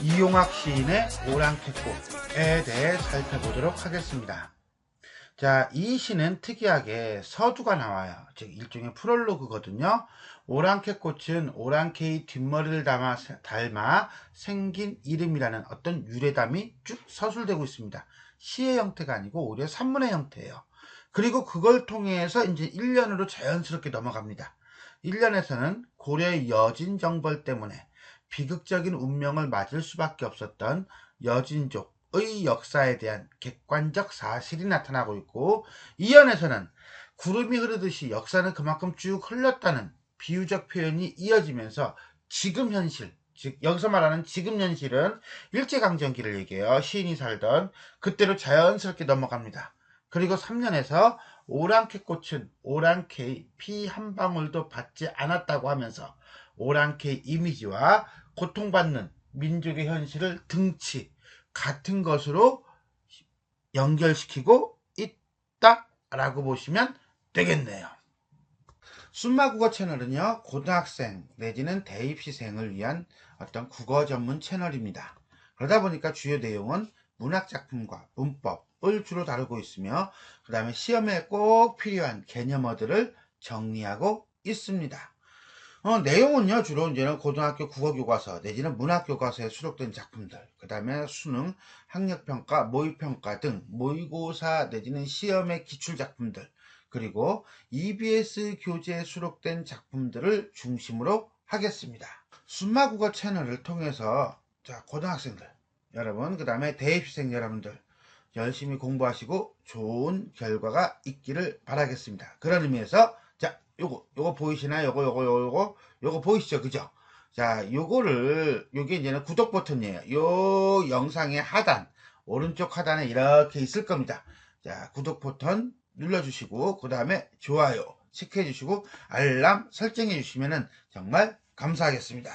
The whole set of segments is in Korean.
이용학 시인의 오랑캐꽃에 대해 살펴보도록 하겠습니다. 자, 이 시는 특이하게 서두가 나와요. 즉 일종의 프롤로그거든요. 오랑캐꽃은 오랑캐의 뒷머리를 닮아 생긴 이름이라는 어떤 유래담이 쭉 서술되고 있습니다. 시의 형태가 아니고 오히려 산문의 형태예요. 그리고 그걸 통해서 이제 1년으로 자연스럽게 넘어갑니다. 1년에서는 고려의 여진정벌 때문에 비극적인 운명을 맞을 수밖에 없었던 여진족의 역사에 대한 객관적 사실이 나타나고 있고, 2연에서는 구름이 흐르듯이 역사는 그만큼 쭉 흘렀다는 비유적 표현이 이어지면서 지금 현실, 즉 여기서 말하는 지금 현실은 일제강점기를 얘기해요. 시인이 살던 그때로 자연스럽게 넘어갑니다. 그리고 3년에서 오랑캐꽃은 오랑캐의 피 한 방울도 받지 않았다고 하면서 오랑캐의 이미지와 고통받는 민족의 현실을 등치 같은 것으로 연결시키고 있다라고 보시면 되겠네요. 순마국어 채널은요, 고등학생 내지는 대입시생을 위한 어떤 국어 전문 채널입니다. 그러다 보니까 주요 내용은 문학작품과 문법을 주로 다루고 있으며, 그 다음에 시험에 꼭 필요한 개념어들을 정리하고 있습니다. 내용은요, 주로 이제는 고등학교 국어교과서 내지는 문학교과서에 수록된 작품들, 그 다음에 수능, 학력평가, 모의평가 등 모의고사 내지는 시험의 기출작품들, 그리고 EBS 교재에 수록된 작품들을 중심으로 하겠습니다. 순마국어 채널을 통해서 자, 고등학생들 여러분, 그 다음에 대입생 여러분들 열심히 공부하시고 좋은 결과가 있기를 바라겠습니다. 그런 의미에서 자, 요거 보이시나요? 요거 보이시죠? 그죠? 자, 요게 이제는 구독 버튼이에요. 요 영상의 하단, 오른쪽 하단에 이렇게 있을 겁니다. 자, 구독 버튼 눌러주시고, 그 다음에 좋아요 체크해주시고, 알람 설정해주시면 정말 감사하겠습니다.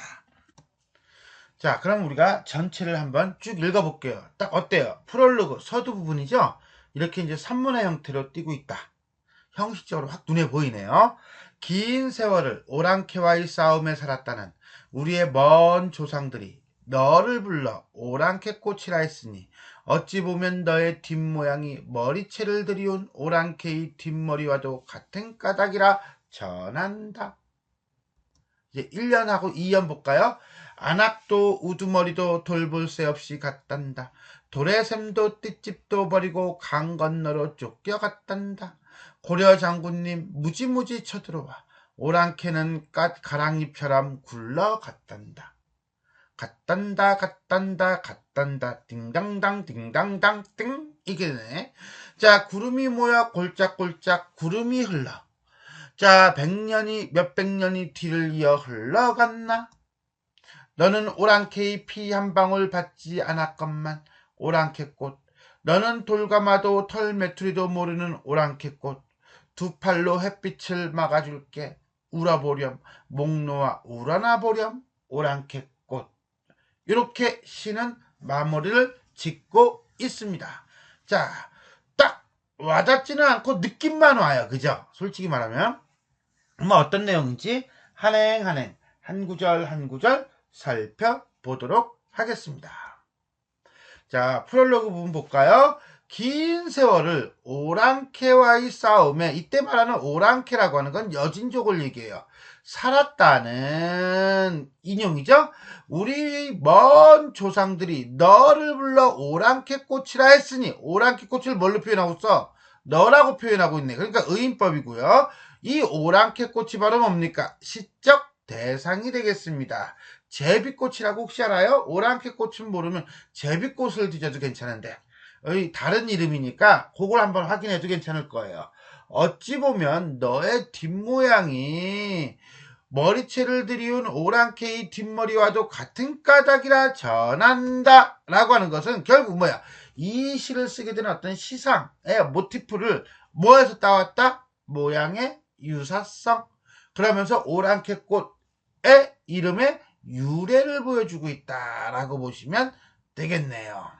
자, 그럼 우리가 전체를 한번 쭉 읽어볼게요. 딱 어때요? 프롤로그, 서두 부분이죠? 이렇게 이제 산문의 형태로 띄고 있다. 형식적으로 확 눈에 보이네요. 긴 세월을 오랑캐와의 싸움에 살았다는 우리의 먼 조상들이 너를 불러 오랑캐꽃이라 했으니 어찌 보면 너의 뒷모양이 머리채를 들이온 오랑캐의 뒷머리와도 같은 까닭이라 전한다. 이제 1년하고 2년 볼까요? 안악도 우두머리도 돌볼 새 없이 갔단다. 도래샘도 띨집도 버리고 강 건너로 쫓겨갔단다. 고려 장군님 무지무지 쳐들어와 오랑캐는 가랑잎처럼 굴러갔단다. 갔단다 딩당당 딩당당 띵. 이게 되네. 자, 구름이 모여 골짝골짝 구름이 흘러. 자, 몇백 년이 뒤를 이어 흘러갔나? 너는 오랑캐의 피 한 방울 받지 않았건만 오랑캐꽃. 너는 돌감아도 털메투리도 모르는 오랑캐꽃. 두 팔로 햇빛을 막아줄게. 울어보렴. 목 놓아 우러나보렴. 오랑캐꽃. 이렇게 시는 마무리를 짓고 있습니다. 자, 딱 와닿지는 않고 느낌만 와요. 그죠? 솔직히 말하면. 어떤 내용인지 한행 한 구절 한 구절 살펴보도록 하겠습니다. 자, 프롤로그 부분 볼까요? 긴 세월을 오랑캐와의 싸움에, 이때 말하는 오랑캐라고 하는 건 여진족을 얘기해요. 살았다는 인용이죠. 우리 먼 조상들이 너를 불러 오랑캐꽃이라 했으니, 오랑캐꽃을 뭘로 표현하고 있어? 너라고 표현하고 있네. 그러니까 의인법이고요. 이 오랑캐꽃이 바로 뭡니까? 시적 대상이 되겠습니다. 제비꽃이라고 혹시 알아요? 오랑캐꽃은 모르면 제비꽃을 뒤져도 괜찮은데 다른 이름이니까 그걸 한번 확인해도 괜찮을 거예요. 어찌 보면 너의 뒷모양이 머리채를 들이운 오랑캐의 뒷머리와도 같은 까닭이라 전한다 라고 하는 것은 결국 뭐야? 이 시를 쓰게 된 어떤 시상의 모티프를 뭐에서 따왔다? 모양의 유사성. 그러면서 오랑캐꽃의 이름의 유래를 보여주고 있다라고 보시면 되겠네요.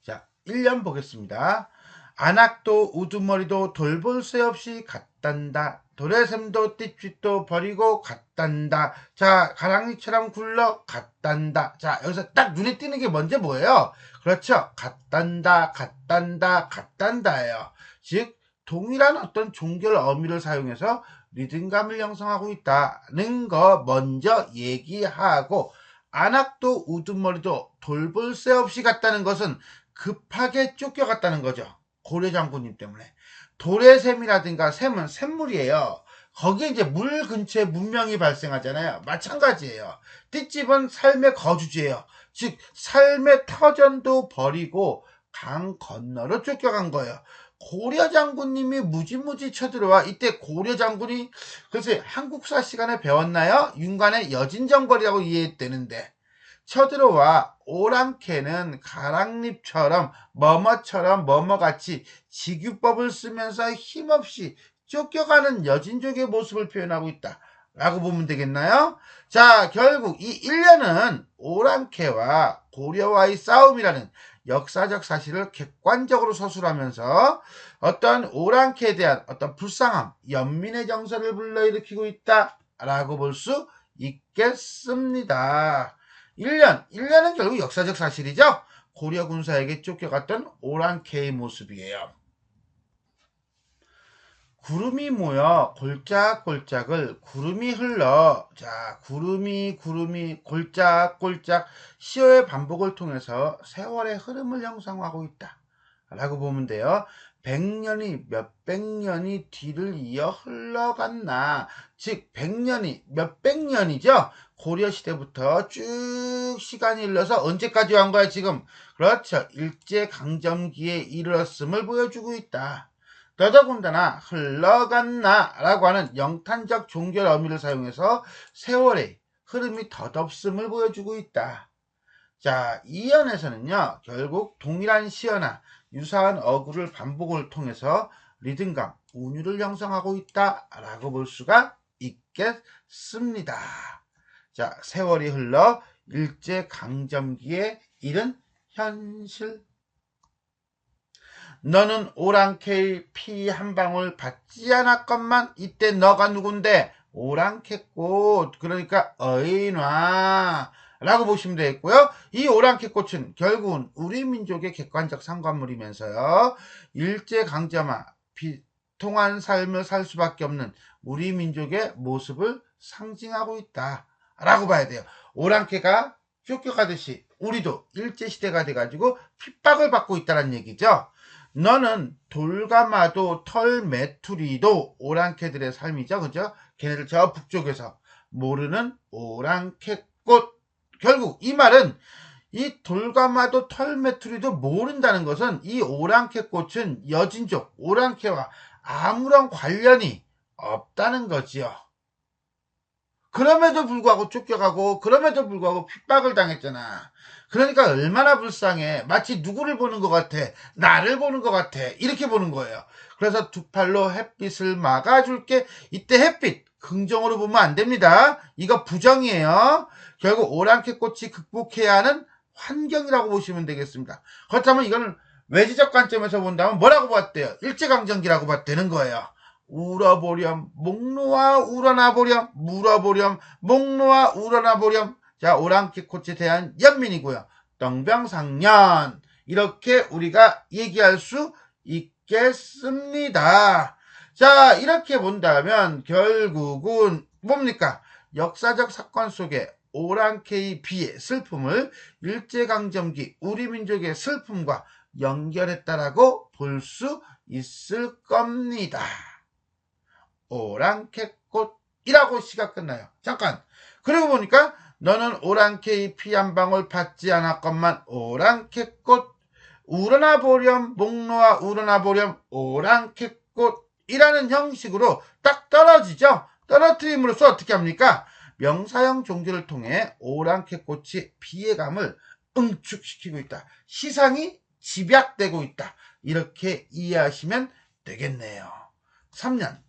자, 1년 보겠습니다. 안악도 우두머리도 돌볼 새 없이 갔단다. 도래샘도 띠짓도 버리고 갔단다. 자, 가랑이처럼 굴러 갔단다. 자, 여기서 딱 눈에 띄는 게 먼저 뭐예요? 그렇죠. 갔단다, 갔단다, 갔단다예요. 즉, 동일한 어떤 종결 어미를 사용해서 리듬감을 형성하고 있다는 거 먼저 얘기하고, 안악도 우두머리도 돌볼 새 없이 갔다는 것은 급하게 쫓겨갔다는 거죠. 고려장군님 때문에. 도래샘이라든가 샘은 샘물이에요. 거기에 이제 물 근처에 문명이 발생하잖아요. 마찬가지예요. 띠집은 삶의 거주지예요. 즉 삶의 터전도 버리고 강 건너로 쫓겨간 거예요. 고려 장군님이 무지무지 쳐들어와. 이때 고려 장군이 글쎄 한국사 시간에 배웠나요? 윤관의 여진정벌이라고 이해했대는데, 쳐들어와 오랑캐는 가랑잎처럼 뭐뭐같이 직유법을 쓰면서 힘없이 쫓겨가는 여진족의 모습을 표현하고 있다 라고 보면 되겠나요? 자, 결국 이 일련은 오랑캐와 고려와의 싸움이라는 역사적 사실을 객관적으로 서술하면서 어떤 오랑캐에 대한 어떤 불쌍함, 연민의 정서를 불러일으키고 있다 라고 볼 수 있겠습니다. 1년은 결국 역사적 사실이죠. 고려 군사에게 쫓겨갔던 오랑캐의 모습이에요. 구름이 모여 골짝골짝을 구름이 흘러. 자, 구름이 골짝골짝 시어의 반복을 통해서 세월의 흐름을 형성하고 있다 라고 보면 돼요. 백년이 몇백 년이 뒤를 이어 흘러갔나. 즉 백년이 몇백 년이죠. 고려시대부터 쭉 시간이 흘러서 언제까지 온 거야 지금. 그렇죠. 일제강점기에 이르렀음을 보여주고 있다. 더더군다나 흘러갔나 라고 하는 영탄적 종결 어미를 사용해서 세월의 흐름이 덧없음을 보여주고 있다. 자, 이 연에서는요, 결국 동일한 시어나 유사한 어구를 반복을 통해서 리듬감, 운율을 형성하고 있다 라고 볼 수가 있겠습니다. 자, 세월이 흘러 일제강점기에 이른 현실. 너는 오랑캐의 피 한 방울 받지 않았건만. 이때 너가 누군데? 오랑캐꽃, 그러니까 어인화 라고 보시면 되겠고요. 이 오랑캐꽃은 결국은 우리 민족의 객관적 상관물이면서요, 일제강점화, 비통한 삶을 살 수밖에 없는 우리 민족의 모습을 상징하고 있다 라고 봐야 돼요. 오랑캐가 쫓겨가듯이 우리도 일제시대가 돼가지고 핍박을 받고 있다는 얘기죠. 너는 돌가마도 털메투리도 오랑캐들의 삶이죠. 그죠? 걔네들 저 북쪽에서 모르는 오랑캐꽃. 결국 이 말은 이 돌가마도 털메투리도 모른다는 것은 이 오랑캐꽃은 여진족 오랑캐와 아무런 관련이 없다는 거지요. 그럼에도 불구하고 쫓겨가고 그럼에도 불구하고 핍박을 당했잖아. 그러니까 얼마나 불쌍해. 마치 누구를 보는 것 같아. 나를 보는 것 같아. 이렇게 보는 거예요. 그래서 두 팔로 햇빛을 막아줄게. 이때 햇빛 긍정으로 보면 안 됩니다. 이거 부정이에요. 결국 오랑캐꽃이 극복해야 하는 환경이라고 보시면 되겠습니다. 그렇다면 이거는 외지적 관점에서 본다면 뭐라고 봤대요? 일제강점기라고 봤다는 거예요. 울어보렴 목 놓아 울어나보렴, 물어보렴 목 놓아 울어나보렴. 자, 오랑캐꽃에 대한 연민이고요. 덩병상련, 이렇게 우리가 얘기할 수 있겠습니다. 자, 이렇게 본다면 결국은 뭡니까? 역사적 사건 속에 오랑캐의 비의 슬픔을 일제강점기 우리 민족의 슬픔과 연결했다라고 볼 수 있을 겁니다. 오랑캐꽃이라고 시가 끝나요. 잠깐. 그러고 보니까 너는 오랑캐의 피 한 방울 받지 않았건만 오랑캐꽃, 우러나보렴 목 놓아 우러나보렴 오랑캐꽃이라는 형식으로 딱 떨어지죠. 떨어뜨림으로써 어떻게 합니까? 명사형 종교를 통해 오랑캐꽃이 비애감을 응축시키고 있다. 시상이 집약되고 있다. 이렇게 이해하시면 되겠네요. 3년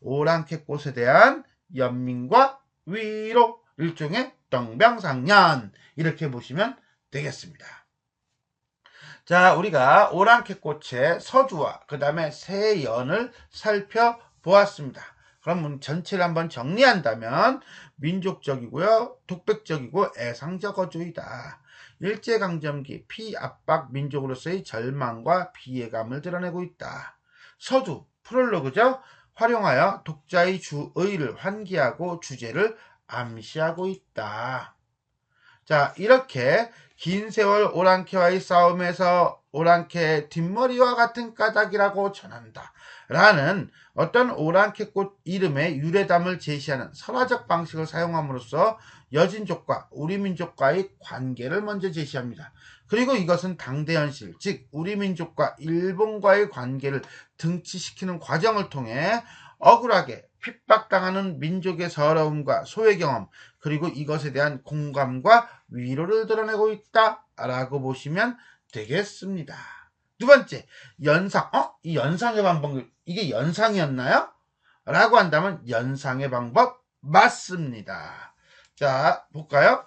오랑캐꽃에 대한 연민과 위로, 일종의 덩병상련, 이렇게 보시면 되겠습니다. 자, 우리가 오랑캐꽃의 서주와 그 다음에 세연을 보았습니다. 그럼 전체를 한번 정리한다면 민족적이고요, 독백적이고 애상적 어조이다. 일제강점기 피압박 민족으로서의 절망과 피해감을 드러내고 있다. 서두 프롤로그죠. 활용하여 독자의 주의를 환기하고 주제를 암시하고 있다. 자, 이렇게 긴 세월 오랑캐와의 싸움에서 오랑캐의 뒷머리와 같은 까닭이라고 전한다. 라는 어떤 오랑캐꽃 이름의 유래담을 제시하는 설화적 방식을 사용함으로써 여진족과 우리 민족과의 관계를 먼저 제시합니다. 그리고 이것은 당대 현실, 즉 우리 민족과 일본과의 관계를 등치시키는 과정을 통해 억울하게 핍박당하는 민족의 서러움과 소외 경험, 그리고 이것에 대한 공감과 위로를 드러내고 있다라고 보시면 되겠습니다. 두 번째, 연상. 이 연상의 방법, 이게 연상이었나요? 라고 한다면 연상의 방법 맞습니다. 자, 볼까요?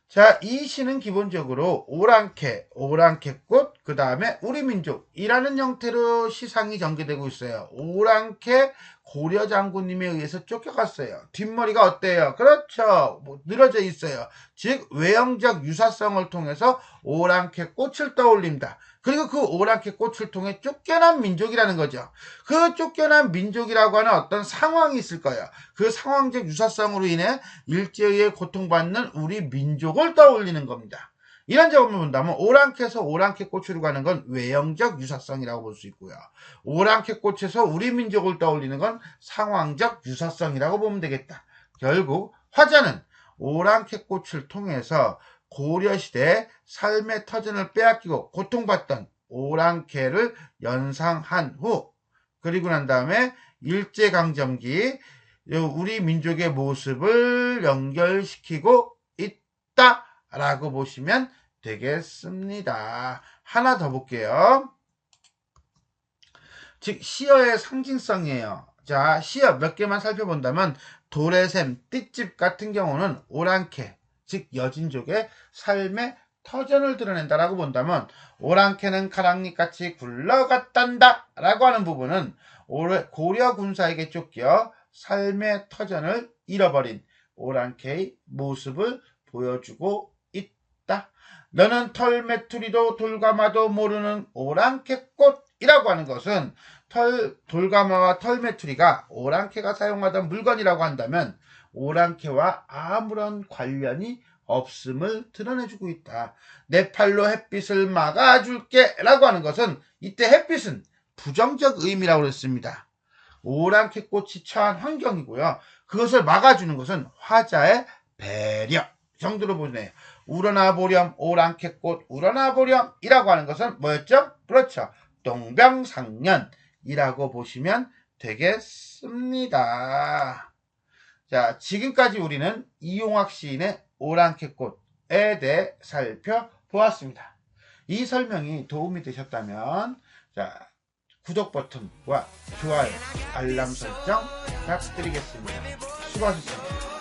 자, 이 시는 기본적으로 오랑캐, 오랑캐꽃, 그 다음에 우리 민족이라는 형태로 시상이 전개되고 있어요. 오랑캐 고려 장군님에 의해서 쫓겨갔어요. 뒷머리가 어때요? 그렇죠. 늘어져 있어요. 즉 외형적 유사성을 통해서 오랑캐 꽃을 떠올린다. 그리고 그 오랑캐 꽃을 통해 쫓겨난 민족이라는 거죠. 그 쫓겨난 민족이라고 하는 어떤 상황이 있을 거예요. 그 상황적 유사성으로 인해 일제에 고통받는 우리 민족을 떠올리는 겁니다. 이런 점을 본다면 오랑캐에서 오랑캐 꽃으로 가는 건 외형적 유사성이라고 볼 수 있고요. 오랑캐 꽃에서 우리 민족을 떠올리는 건 상황적 유사성이라고 보면 되겠다. 결국 화자는 오랑캐 꽃을 통해서 고려시대 삶의 터전을 빼앗기고 고통받던 오랑캐를 연상한 후, 그리고 난 다음에 일제강점기 우리 민족의 모습을 연결시키고 있다라고 보시면 되겠습니다. 하나 더 볼게요. 즉 시어의 상징성이에요. 자, 시어 몇 개만 살펴본다면 도래샘, 띠집 같은 경우는 오랑캐, 즉 여진족의 삶의 터전을 드러낸다라고 본다면 오랑캐는 가랑잎같이 굴러갔단다 라고 하는 부분은 고려 군사에게 쫓겨 삶의 터전을 잃어버린 오랑캐의 모습을 보여주고 있다. 너는 털메투리도 돌가마도 모르는 오랑캐꽃이라고 하는 것은 돌가마와 털메투리가 오랑캐가 사용하던 물건이라고 한다면 오랑캐와 아무런 관련이 없음을 드러내주고 있다. 내 팔로 햇빛을 막아줄게 라고 하는 것은 이때 햇빛은 부정적 의미라고 그랬습니다. 오랑캐 꽃이 처한 환경이고요. 그것을 막아주는 것은 화자의 배려 정도로 보네요. 우러나 보렴 오랑캐 꽃 우러나 보렴 이라고 하는 것은 뭐였죠? 그렇죠. 동병상련이라고 보시면 되겠습니다. 자, 지금까지 우리는 이용학 시인의 오랑캐꽃에 대해 살펴보았습니다. 이 설명이 도움이 되셨다면 자, 구독 버튼과 좋아요, 알람 설정 부탁드리겠습니다. 수고하셨습니다.